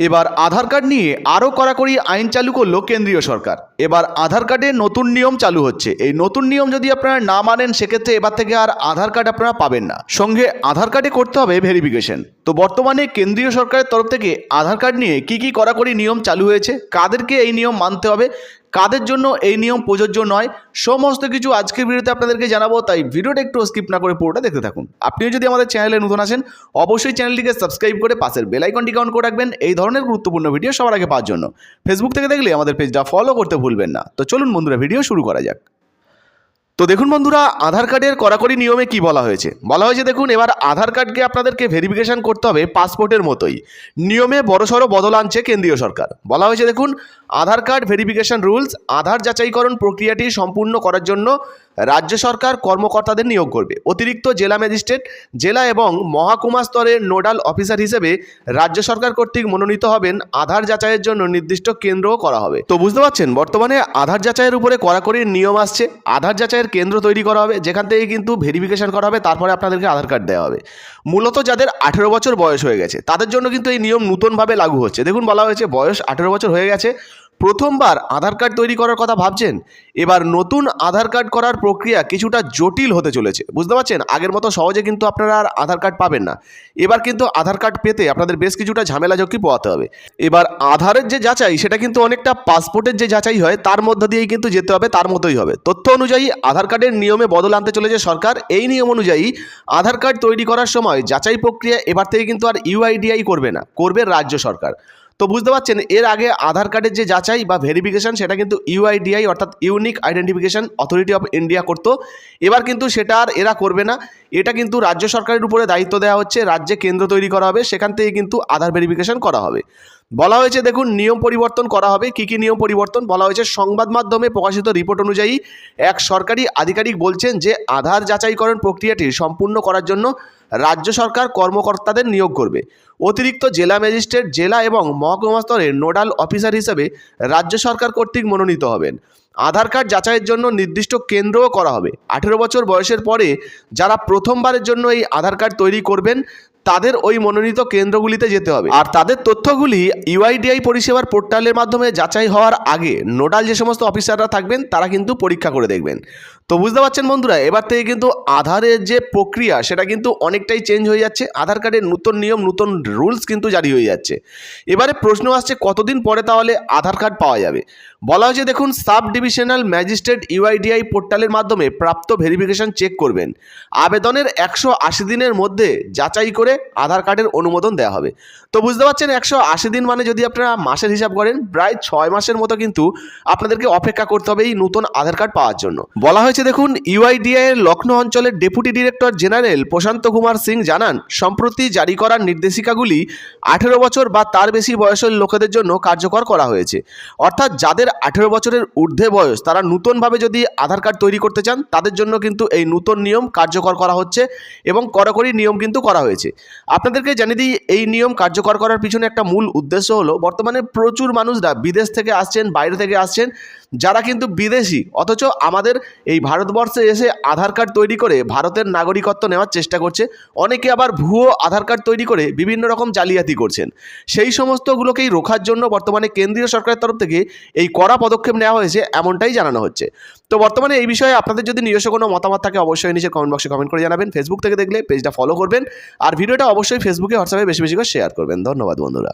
এবার আধার কার্ড নিয়ে আরও কড়াকড়ি আইন চালু করলো কেন্দ্রীয় সরকার। এবার আধার কার্ডে নতুন নিয়ম চালু হচ্ছে। এই নতুন নিয়ম যদি আপনারা না মানেন সেক্ষেত্রে এবার থেকে আর আধার কার্ড আপনারা পাবেন না। সঙ্গে আধার কার্ডে করতে হবে ভেরিফিকেশন। তো বর্তমানে কেন্দ্রীয় সরকারের তরফ থেকে আধার কার্ড নিয়ে কি কড়াকড়ি নিয়ম চালু হয়েছে, কাদেরকে এই নিয়ম মানতে হবে, কাদের জন্য এই নিয়ম প্রযোজ্য নয়, সমস্ত কিছু আজকের ভিডিওতে আপনাদেরকে জানাবো। তাই ভিডিওটা একটু স্কিপ না করে পুরোটা দেখতে থাকুন। আপনিও যদি আমাদের চ্যানেলে নতুন আসেন অবশ্যই চ্যানেলটিকে সাবস্ক্রাইব করে পাশের বেল আইকনটিকে অন করে রাখবেন এই ধরনের গুরুত্বপূর্ণ ভিডিও সবার আগে পাওয়ার জন্য। ফেসবুক থেকে দেখলে আমাদের পেজটা ফলো করতে ভুলবেন না। তো চলুন বন্ধুরা, ভিডিও শুরু করা যাক। তো দেখুন বন্ধুরা, আধার কার্ডের কড়াকড়ি নিয়মে কি বলা হয়েছে দেখুন, এবার আধার কার্ডকে আপনাদেরকে ভেরিফিকেশন করতে হবে পাসপোর্টের মতোই। নিয়মে বড়সড় বদল আনছে কেন্দ্রীয় সরকার। বলা হয়েছে দেখুন, আধার কার্ড ভেরিফিকেশন রুলস, আধার যাচাইকরণ প্রক্রিয়াটি সম্পূর্ণ করার জন্য রাজ্য সরকার কর্মকর্তাদের নিয়োগ করবে। অতিরিক্ত জেলা ম্যাজিস্ট্রেট, জেলা এবং মহকুমা স্তরের নোডাল অফিসার হিসেবে রাজ্য সরকার কর্তৃক মনোনীত হবেন। আধার যাচাইয়ের জন্য নির্দিষ্ট কেন্দ্রও করা হবে। তো বুঝতে পারছেন, বর্তমানে আধার যাচাইয়ের উপরে কড়াকড়ি নিয়ম আসছে। আধার যাচাইয়ের কেন্দ্র তৈরি করা হবে, যেখান থেকে কিন্তু ভেরিফিকেশন করা হবে, তারপরে আপনাদেরকে আধার কার্ড দেওয়া হবে। মূলত যাদের 18 বছর বয়স হয়ে গেছে তাদের জন্য কিন্তু এই নিয়ম নতুনভাবে লাগু হচ্ছে। দেখুন, বলা হয়েছে বয়স 18 বছর হয়ে গেছে, প্রথমবার আধার কার্ড তৈরি করার কথা ভাবছেন, এবার নতুন আধার কার্ড করার প্রক্রিয়া কিছুটা জটিল হতে চলেছে। বুঝতে পারছেন, আগের মতো সহজে কিন্তু আপনারা আর আধার কার্ড পাবেন না। এবার কিন্তু আধার কার্ড পেতে আপনাদের বেশ কিছুটা ঝামেলা ঝক্কি পোহাতে হবে। এবার আধারের যে যাচাই সেটা কিন্তু অনেকটা পাসপোর্টের যে যাচাই হয় তার মধ্য দিয়েই কিন্তু যেতে হবে, তার মতোই হবে। তথ্য অনুযায়ী আধার কার্ডের নিয়মে বদল আনতে চলেছে সরকার। এই নিয়ম অনুযায়ী আধার কার্ড তৈরি করার সময় যাচাই প্রক্রিয়া এবার থেকে কিন্তু আর ইউআইডিআই করবে না, করবে রাজ্য সরকার। তো বুঝতে পারছেন, এর আগে আধার কার্ডের যে যাচাই বা ভেরিফিকেশন সেটা কিন্তু ইউআইডিআই অর্থাৎ unique identification authority of India করতো। এবার কিন্তু সেটা আর এরা করবে না। এটা কিন্তু রাজ্য সরকারের উপরে দায়িত্ব দেওয়া হচ্ছে। রাজ্যে কেন্দ্র তৈরি করা হবে, সেখান থেকে কিন্তু আধার ভেরিফিকেশন করা হবে। বলা হয়েছে দেখুন, নিয়ম পরিবর্তন করা হবে। কি নিয়ম পরিবর্তন বলা হয়েছে? সংবাদ মাধ্যমে প্রকাশিত রিপোর্ট অনুযায়ী এক সরকারি আধিকারিক বলছেন যে আধার যাচাইকরণ প্রক্রিয়াটি সম্পূর্ণ করার জন্য রাজ্য সরকার কর্মকর্তাদের নিয়োগ করবে। অতিরিক্ত জেলা ম্যাজিস্ট্রেট, জেলা এবং মহকুমা স্তরের নোডাল অফিসার হিসেবে রাজ্য সরকার কর্তৃক মনোনীত হবেন। আধার কার্ড যাচাইয়ের জন্য নির্দিষ্ট কেন্দ্রও করা হবে। 18 বছর বয়সের পরে যারা প্রথমবারের জন্য এই আধার কার্ড তৈরি করবেন তাদের ওই মনোনীত কেন্দ্রগুলিতে যেতে হবে। আর তাদের তথ্যগুলি ইউআইডিআই পরিষেবার পোর্টালের মাধ্যমে যাচাই হওয়ার আগে নোডাল যে সমস্ত অফিসাররা থাকবেন তারা কিন্তু পরীক্ষা করে দেখবেন। তো বুঝতে পারছেন বন্ধুরা, এবার থেকে কিন্তু আধারের যে প্রক্রিয়া সেটা কিন্তু অনেকটাই চেঞ্জ হয়ে যাচ্ছে। আধার কার্ডের নতুন নিয়ম, নতুন রুলস কিন্তু জারি হয়ে যাচ্ছে। এবারে প্রশ্ন আসছে, কতদিন পরে তাহলে আধার কার্ড পাওয়া যাবে? বলা হয়েছে দেখুন, সাব ডিভিশনাল ম্যাজিস্ট্রেট ইউআইডিআই পোর্টালের মাধ্যমে প্রাপ্ত ভেরিফিকেশন চেক করবেন। আবেদনের 180 দিনের মধ্যে যাচাই করে আধার কার্ডের অনুমোদন দেওয়া হবে। তো বুঝতে পারছেন, 180 দিন মানে যদি আপনারা মাসের হিসাব করেন প্রায় 6 মাসের মতো কিন্তু আপনাদেরকে অপেক্ষা করতে হবে এই নতুন আধার কার্ড পাওয়ার জন্য। বলা হয়েছে দেখুন, ইউআইডিআই এর লখনৌ অঞ্চলের ডেপুটি ডিরেক্টর জেনারেল প্রশান্ত কুমার সিং জানান, সম্প্রতি জারি করার নির্দেশিকাগুলি 18 বছর বা তার বেশি বয়সের লোকেদের জন্য কার্যকর করা হয়েছে। অর্থাৎ যাদের 18 বছরের ঊর্ধ্বে বয়স তারা নতুনভাবে যদি আধার কার্ড তৈরি করতে চান তাদের জন্য কিন্তু এই নতুন নিয়ম কার্যকর করা হচ্ছে এবং কড়াকড়ি নিয়ম কিন্তু করা হয়েছে। আপনাদেরকে জানিয়ে দিই, এই নিয়ম কার্যকর করার পিছনে একটা মূল উদ্দেশ্য হলো, বর্তমানে প্রচুর মানুষরা বিদেশ থেকে আসছেন, বাইরে থেকে আসছেন, যারা কিন্তু বিদেশি অথচ আমাদের এই ভারতবর্ষে এসে আধার কার্ড তৈরি করে ভারতের নাগরিকত্ব নেওয়ার চেষ্টা করছে। অনেকে আবার ভুয়ো আধার কার্ড তৈরি করে বিভিন্ন রকম জালিয়াতি করছেন। সেই সমস্তগুলোকেই রোখার জন্য বর্তমানে কেন্দ্রীয় সরকারের তরফ থেকে এই কড়া পদক্ষেপ নেওয়া হয়েছে, এমনটাই জানানো হচ্ছে। তো বর্তমানে এই বিষয়ে আপনাদের যদি নিজস্ব কোনো মতামত থাকে অবশ্যই নিচে কমেন্ট বক্সে কমেন্ট করে জানাবেন। ফেসবুক থেকে দেখলে পেজটা ফলো করবেন আর ভিডিওটা অবশ্যই ফেসবুকে, হোয়াটসঅ্যাপে বেশি বেশি করে শেয়ার করবেন। ধন্যবাদ বন্ধুরা।